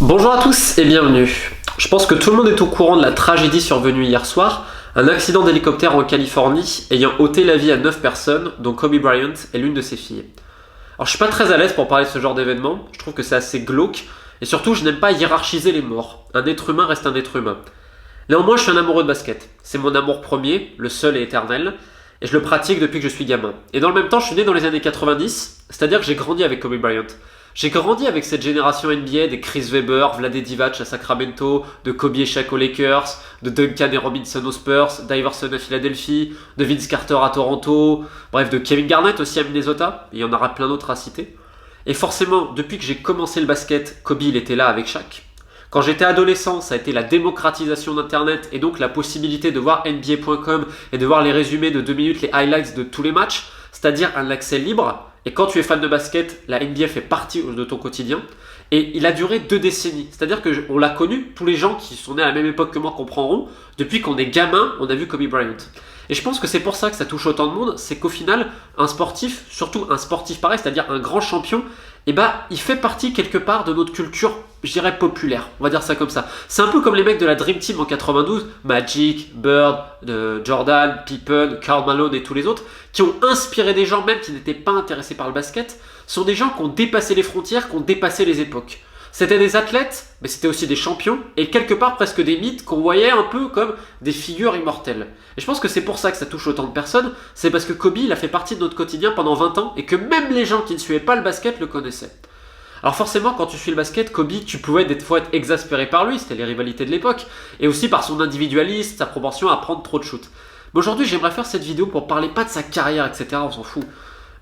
Bonjour à tous et bienvenue. Je pense que tout le monde est au courant de la tragédie survenue hier soir, un accident d'hélicoptère en Californie ayant ôté la vie à 9 personnes, dont Kobe Bryant et l'une de ses filles. Alors je suis pas très à l'aise pour parler de ce genre d'événement, je trouve que c'est assez glauque, et surtout je n'aime pas hiérarchiser les morts. Un être humain reste un être humain. Néanmoins je suis un amoureux de basket, c'est mon amour premier, le seul et éternel, et je le pratique depuis que je suis gamin. Et dans le même temps je suis né dans les années 90, c'est-à-dire que j'ai grandi avec Kobe Bryant. J'ai grandi avec cette génération NBA des Chris Webber, Vlade Divac à Sacramento, de Kobe et Shaq aux Lakers, de Duncan et Robinson aux Spurs, d'Iverson à Philadelphie, de Vince Carter à Toronto, bref de Kevin Garnett aussi à Minnesota, et il y en aura plein d'autres à citer. Et forcément, depuis que j'ai commencé le basket, Kobe il était là avec Shaq. Quand j'étais adolescent, ça a été la démocratisation d'Internet et donc la possibilité de voir NBA.com et de voir les résumés de 2 minutes, les highlights de tous les matchs, c'est-à-dire un accès libre. Et quand tu es fan de basket, la NBA fait partie de ton quotidien. Et il a duré 2 décennies. C'est-à-dire qu'on l'a connu, tous les gens qui sont nés à la même époque que moi comprendront, depuis qu'on est gamin, on a vu Kobe Bryant. Et je pense que c'est pour ça que ça touche autant de monde, c'est qu'au final, un sportif, surtout un sportif pareil, c'est-à-dire un grand champion, il fait partie quelque part de notre culture, je dirais populaire, on va dire ça comme ça. C'est un peu comme les mecs de la Dream Team en 92, Magic, Bird, Jordan, Pippen, Karl Malone et tous les autres, qui ont inspiré des gens même qui n'étaient pas intéressés par le basket, sont des gens qui ont dépassé les frontières, qui ont dépassé les époques. C'était des athlètes, mais c'était aussi des champions, et quelque part presque des mythes qu'on voyait un peu comme des figures immortelles. Et je pense que c'est pour ça que ça touche autant de personnes, c'est parce que Kobe, il a fait partie de notre quotidien pendant 20 ans, et que même les gens qui ne suivaient pas le basket le connaissaient. Alors forcément, quand tu suis le basket, Kobe, tu pouvais des fois être exaspéré par lui, c'était les rivalités de l'époque, et aussi par son individualisme, sa propension à prendre trop de shoots. Mais aujourd'hui, j'aimerais faire cette vidéo pour parler pas de sa carrière, etc., on s'en fout,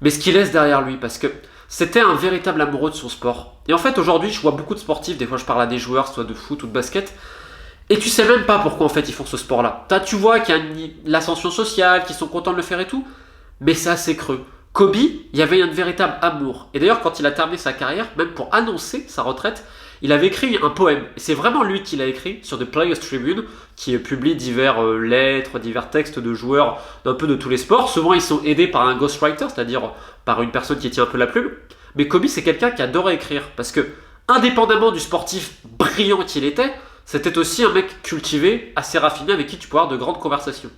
mais ce qu'il laisse derrière lui, parce que c'était un véritable amoureux de son sport. Et en fait, aujourd'hui, je vois beaucoup de sportifs, des fois je parle à des joueurs, soit de foot ou de basket, et tu sais même pas pourquoi en fait ils font ce sport-là. Tu vois qu'il y a l'ascension sociale, qu'ils sont contents de le faire et tout, mais c'est assez creux. Kobe, il y avait un véritable amour. Et d'ailleurs, quand il a terminé sa carrière, même pour annoncer sa retraite, il avait écrit un poème. Et c'est vraiment lui qui l'a écrit sur The Players Tribune, qui publie divers lettres, divers textes de joueurs d'un peu de tous les sports. Souvent, ils sont aidés par un ghostwriter, c'est-à-dire par une personne qui tient un peu la plume. Mais Kobe, c'est quelqu'un qui adorait écrire. Parce que, indépendamment du sportif brillant qu'il était, c'était aussi un mec cultivé, assez raffiné, avec qui tu peux avoir de grandes conversations.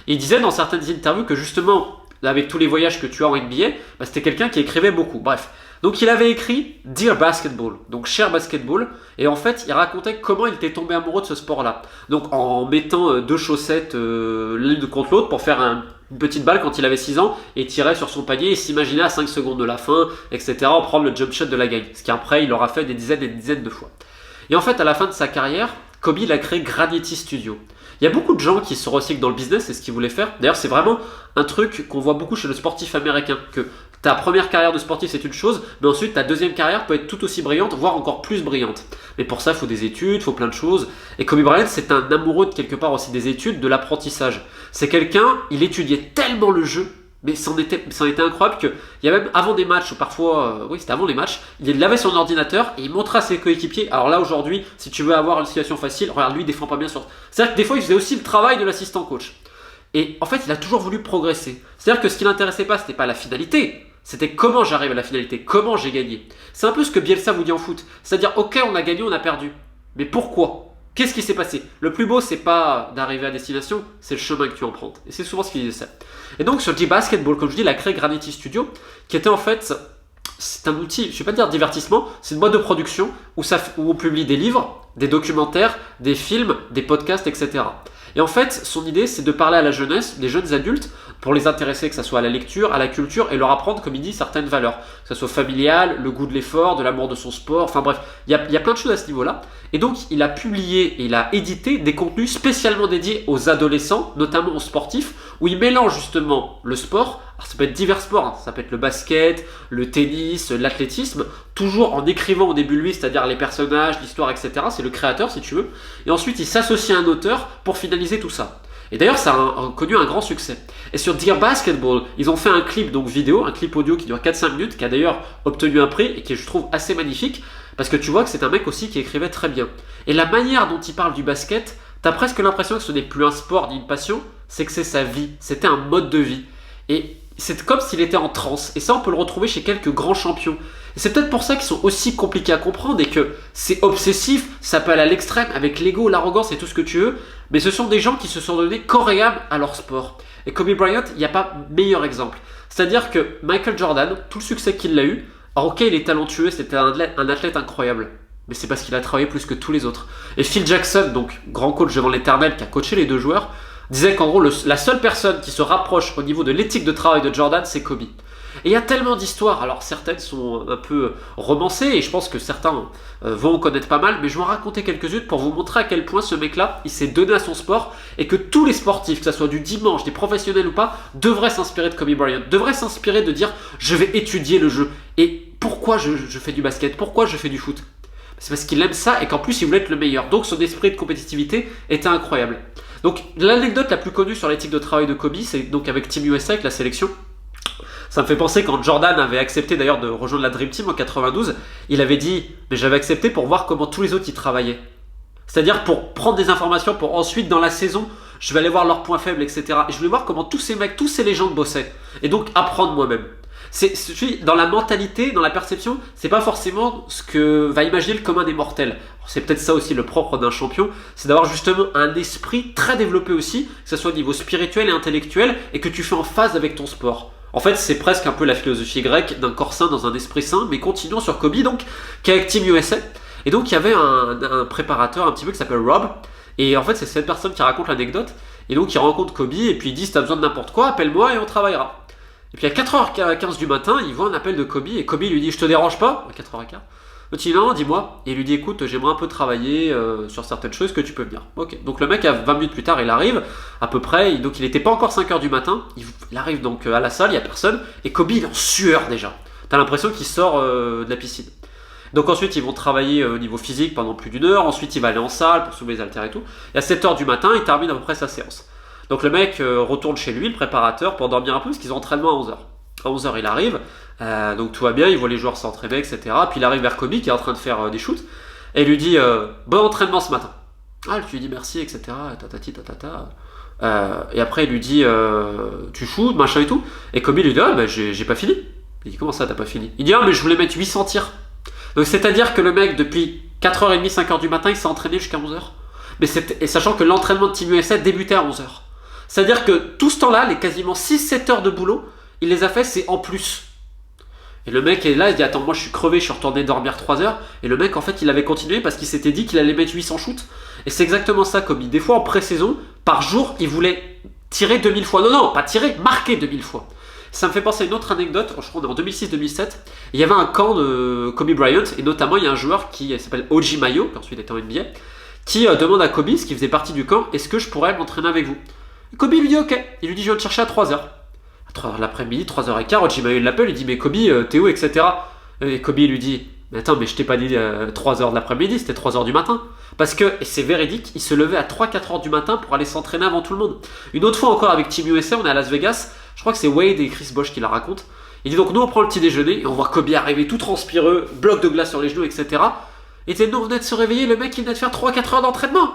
Et il disait dans certaines interviews que justement, avec tous les voyages que tu as en NBA, c'était quelqu'un qui écrivait beaucoup. Bref. Donc il avait écrit Dear Basketball, donc Cher Basketball, et en fait il racontait comment il était tombé amoureux de ce sport-là. Donc en mettant 2 chaussettes l'une contre l'autre pour faire une petite balle quand il avait 6 ans, et tirait sur son panier et s'imaginait à 5 secondes de la fin, etc., en prendre le jump shot de la gagne. Ce qu'après il aura fait des dizaines et des dizaines de fois. Et en fait à la fin de sa carrière, Kobe il a créé Granity Studio. Il y a beaucoup de gens qui se recyclent dans le business, c'est ce qu'ils voulaient faire. D'ailleurs, c'est vraiment un truc qu'on voit beaucoup chez le sportif américain, que ta première carrière de sportif c'est une chose, mais ensuite ta deuxième carrière peut être tout aussi brillante, voire encore plus brillante. Mais pour ça, il faut des études, il faut plein de choses. Et Kobe Bryant, c'est un amoureux de quelque part aussi des études, de l'apprentissage. C'est quelqu'un, il étudiait tellement le jeu, mais c'en était incroyable qu'il y a même avant des matchs, ou parfois, oui c'était avant les matchs, il l'avait sur son ordinateur et il montrait à ses coéquipiers. Alors là aujourd'hui, si tu veux avoir une situation facile, regarde lui il défend pas bien sur... C'est-à-dire que des fois il faisait aussi le travail de l'assistant coach. Et en fait il a toujours voulu progresser. C'est-à-dire que ce qui l'intéressait pas, c'était pas la finalité, c'était comment j'arrive à la finalité, comment j'ai gagné. C'est un peu ce que Bielsa vous dit en foot. C'est-à-dire ok on a gagné, on a perdu. Mais pourquoi ? Qu'est-ce qui s'est passé ? Le plus beau, c'est pas d'arriver à destination, c'est le chemin que tu empruntes. Et c'est souvent ce qu'il disait ça. Et donc sur G-Basketball, comme je dis, il a créé Granity Studio, qui était en fait, c'est un outil, je vais pas dire divertissement, c'est une boîte de production où on publie des livres, des documentaires, des films, des podcasts, etc. Et en fait, son idée, c'est de parler à la jeunesse, des jeunes adultes, pour les intéresser, que ce soit à la lecture, à la culture, et leur apprendre, comme il dit, certaines valeurs. Que ce soit familial, le goût de l'effort, de l'amour de son sport, enfin bref, il y a plein de choses à ce niveau-là. Et donc, il a publié et il a édité des contenus spécialement dédiés aux adolescents, notamment aux sportifs, où il mélange justement le sport. Alors ça peut être divers sports, hein. Ça peut être le basket, le tennis, l'athlétisme, toujours en écrivant au début lui, c'est-à-dire les personnages, l'histoire, etc. C'est le créateur si tu veux. Et ensuite il s'associe à un auteur pour finaliser tout ça. Et d'ailleurs ça a connu un grand succès. Et sur Dear Basketball, ils ont fait un clip donc vidéo, un clip audio qui dure 4-5 minutes, qui a d'ailleurs obtenu un prix et qui est je trouve assez magnifique, parce que tu vois que c'est un mec aussi qui écrivait très bien. Et la manière dont il parle du basket, t'as presque l'impression que ce n'est plus un sport ni une passion, c'est que c'est sa vie, c'était un mode de vie. Et c'est comme s'il était en transe. Et ça, on peut le retrouver chez quelques grands champions. Et c'est peut-être pour ça qu'ils sont aussi compliqués à comprendre et que c'est obsessif, ça peut aller à l'extrême avec l'ego, l'arrogance et tout ce que tu veux. Mais ce sont des gens qui se sont donnés corps et âme à leur sport. Et Kobe Bryant, il n'y a pas meilleur exemple. C'est-à-dire que Michael Jordan, tout le succès qu'il a eu, alors ok, il est talentueux, c'était un athlète incroyable. Mais c'est parce qu'il a travaillé plus que tous les autres. Et Phil Jackson, donc grand coach devant l'éternel qui a coaché les deux joueurs, disait qu'en gros, la seule personne qui se rapproche au niveau de l'éthique de travail de Jordan, c'est Kobe. Et il y a tellement d'histoires, alors certaines sont un peu romancées, et je pense que certains vont en connaître pas mal, mais je vais en raconter quelques-unes pour vous montrer à quel point ce mec-là, il s'est donné à son sport, et que tous les sportifs, que ce soit du dimanche, des professionnels ou pas, devraient s'inspirer de Kobe Bryant, devraient s'inspirer de dire « je vais étudier le jeu ». Et pourquoi je fais du basket, pourquoi je fais du foot? C'est parce qu'il aime ça, et qu'en plus il voulait être le meilleur. Donc son esprit de compétitivité était incroyable. Donc l'anecdote la plus connue sur l'éthique de travail de Kobe, c'est donc avec Team USA, avec la sélection. Ça me fait penser quand Jordan avait accepté d'ailleurs de rejoindre la Dream Team en 92, il avait dit « mais j'avais accepté pour voir comment tous les autres y travaillaient ». C'est-à-dire pour prendre des informations, pour ensuite dans la saison, je vais aller voir leurs points faibles, etc. Et je voulais voir comment tous ces mecs, tous ces légendes bossaient. Et donc apprendre moi-même. Dans la mentalité, dans la perception, c'est pas forcément ce que va imaginer le commun des mortels. C'est peut-être ça aussi le propre d'un champion, c'est d'avoir justement un esprit très développé aussi, que ce soit au niveau spirituel et intellectuel, et que tu fais en phase avec ton sport. En fait, c'est presque un peu la philosophie grecque d'un corps sain dans un esprit sain, mais continuons sur Kobe, donc, qui est avec Team USA. Et donc, il y avait un préparateur un petit peu qui s'appelle Rob, et en fait, c'est cette personne qui raconte l'anecdote, et donc il rencontre Kobe, et puis il dit, si t'as besoin de n'importe quoi, appelle-moi et on travaillera. Et puis à 4h15 du matin, il voit un appel de Kobe, et Kobe lui dit, je te dérange pas? À 4h15. Il dit, non, dis-moi. Et il lui dit, écoute, j'aimerais un peu travailler sur certaines choses, que tu peux venir. Ok. Donc le mec, 20 minutes plus tard, il arrive, à peu près, donc il n'était pas encore 5h du matin, il arrive donc à la salle, il n'y a personne, et Kobe, il est en sueur déjà. T'as l'impression qu'il sort de la piscine. Donc ensuite, ils vont travailler au niveau physique pendant plus d'1 heure, ensuite il va aller en salle pour soulever les haltères et tout. Et à 7h du matin, il termine à peu près sa séance. Donc le mec retourne chez lui, le préparateur, pour dormir un peu, parce qu'ils ont entraînement à 11h. À 11h, il arrive, donc tout va bien, il voit les joueurs s'entraîner, etc. Puis il arrive vers Kobe, qui est en train de faire des shoots, et il lui dit bon entraînement ce matin. Ah, il lui dit merci, etc. Tatati, tatata. Et après, il lui dit tu shoots, machin et tout. Et Kobe lui dit ah, bah, j'ai pas fini. Il dit comment ça, t'as pas fini? Il dit ah, mais je voulais mettre 800 tirs. Donc c'est-à-dire que le mec, depuis 4h30, 5h du matin, il s'est entraîné jusqu'à 11h. Et sachant que l'entraînement de Team USA débutait à 11h. C'est-à-dire que tout ce temps-là, les quasiment 6-7 heures de boulot, il les a fait, c'est en plus. Et le mec est là, il dit attends, moi je suis crevé, je suis retourné dormir 3 heures. Et le mec, en fait, il avait continué parce qu'il s'était dit qu'il allait mettre 800 shoots. Et c'est exactement ça, comme des fois en pré-saison, par jour, il voulait tirer 2000 fois. Non, pas tirer, marquer 2000 fois. Ça me fait penser à une autre anecdote, je crois en 2006-2007, il y avait un camp de Kobe Bryant, et notamment il y a un joueur qui s'appelle Oji Mayo, qui ensuite était en NBA, qui demande à Kobe, ce qui faisait partie du camp, est-ce que je pourrais m'entraîner avec vous? Et Kobe lui dit ok, il lui dit je viens te chercher à 3h. À 3h de l'après-midi, 3h15, Oji Mayo l'appelle, il dit mais Kobe, t'es où, etc. Et Kobe lui dit mais attends, mais je t'ai pas dit 3h de l'après-midi, c'était 3h du matin. Parce que, et c'est véridique, il se levait à 3-4h du matin pour aller s'entraîner avant tout le monde. Une autre fois encore avec Team USA, on est à Las Vegas, je crois que c'est Wade et Chris Bosh qui la racontent. Il dit donc nous on prend le petit déjeuner et on voit Kobe arriver tout transpireux, bloc de glace sur les genoux, etc. Et nous on venait de se réveiller, le mec il venait de faire 3-4 heures d'entraînement.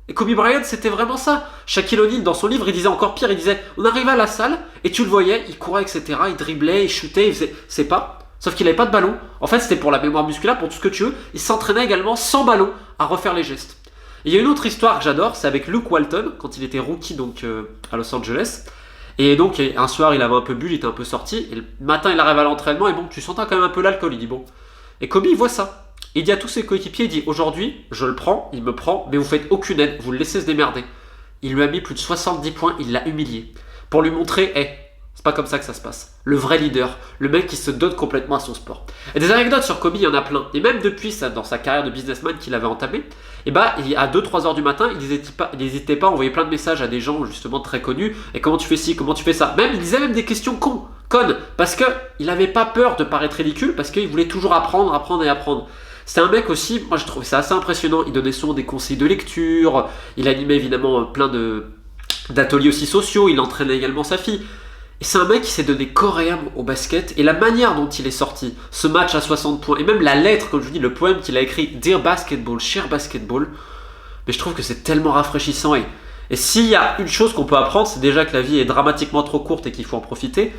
Et Kobe Bryant c'était vraiment ça. Shaquille O'Neal dans son livre il disait encore pire, il disait on arrivait à la salle et tu le voyais, il courait, etc. Il driblait, il shootait, il faisait ses pas. Sauf qu'il n'avait pas de ballon. En fait c'était pour la mémoire musculaire, pour tout ce que tu veux. Il s'entraînait également sans ballon à refaire les gestes. Et il y a une autre histoire que j'adore, c'est avec Luke Walton quand il était rookie donc à Los Angeles. Et donc un soir il avait un peu bu, il était un peu sorti, et le matin il arrive à l'entraînement et bon tu sentais quand même un peu l'alcool, il dit bon. Et Kobe il voit ça, il dit à tous ses coéquipiers, il dit aujourd'hui je le prends, il me prend, mais vous faites aucune aide, vous le laissez se démerder. Il lui a mis plus de 70 points, il l'a humilié, pour lui montrer, c'est pas comme ça que ça se passe. Le vrai leader, le mec qui se donne complètement à son sport. Et des anecdotes sur Kobe, il y en a plein. Et même depuis ça, dans sa carrière de businessman qu'il avait entamé, et bah à 2-3 heures du matin, il n'hésitait pas à envoyer plein de messages à des gens justement très connus. Et comment tu fais ci, comment tu fais ça. Même il disait même des questions connes, parce que il avait pas peur de paraître ridicule, parce qu'il voulait toujours apprendre. C'est un mec aussi, moi je trouvais ça assez impressionnant. Il donnait souvent des conseils de lecture, il animait évidemment plein d'ateliers aussi sociaux, il entraînait également sa fille. Et c'est un mec qui s'est donné corps et âme au basket, et la manière dont il est sorti, ce match à 60 points, et même la lettre, comme je vous dis, le poème qu'il a écrit, Dear Basketball, Cher Basketball, mais je trouve que c'est tellement rafraîchissant, et Et s'il y a une chose qu'on peut apprendre, c'est déjà que la vie est dramatiquement trop courte et qu'il faut en profiter.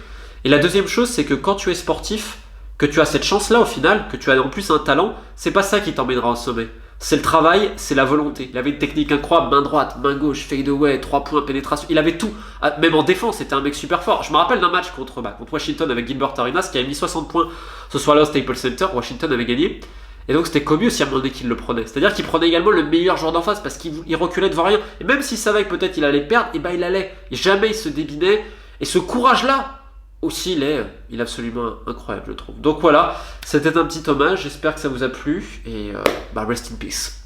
Et la deuxième chose, c'est que quand tu es sportif, que tu as cette chance-là au final, que tu as en plus un talent, c'est pas ça qui t'emmènera au sommet. C'est le travail, c'est la volonté. Il avait une technique incroyable, main droite, main gauche, fade away, 3 points, pénétration. Il avait tout. Même en défense, c'était un mec super fort. Je me rappelle d'un match contre Washington avec Gilbert Arenas qui avait mis 60 points ce soir-là au Staples Center. Washington avait gagné. Et donc c'était Kobe aussi à un moment donné qui le prenait. C'est-à-dire qu'il prenait également le meilleur joueur d'en face parce qu'il reculait devant rien. Et même s'il savait que peut-être il allait perdre, et ben il allait. Et jamais il se débinait. Et ce courage-là, aussi, il est absolument incroyable, je trouve. Donc voilà, c'était un petit hommage. J'espère que ça vous a plu. Et rest in peace.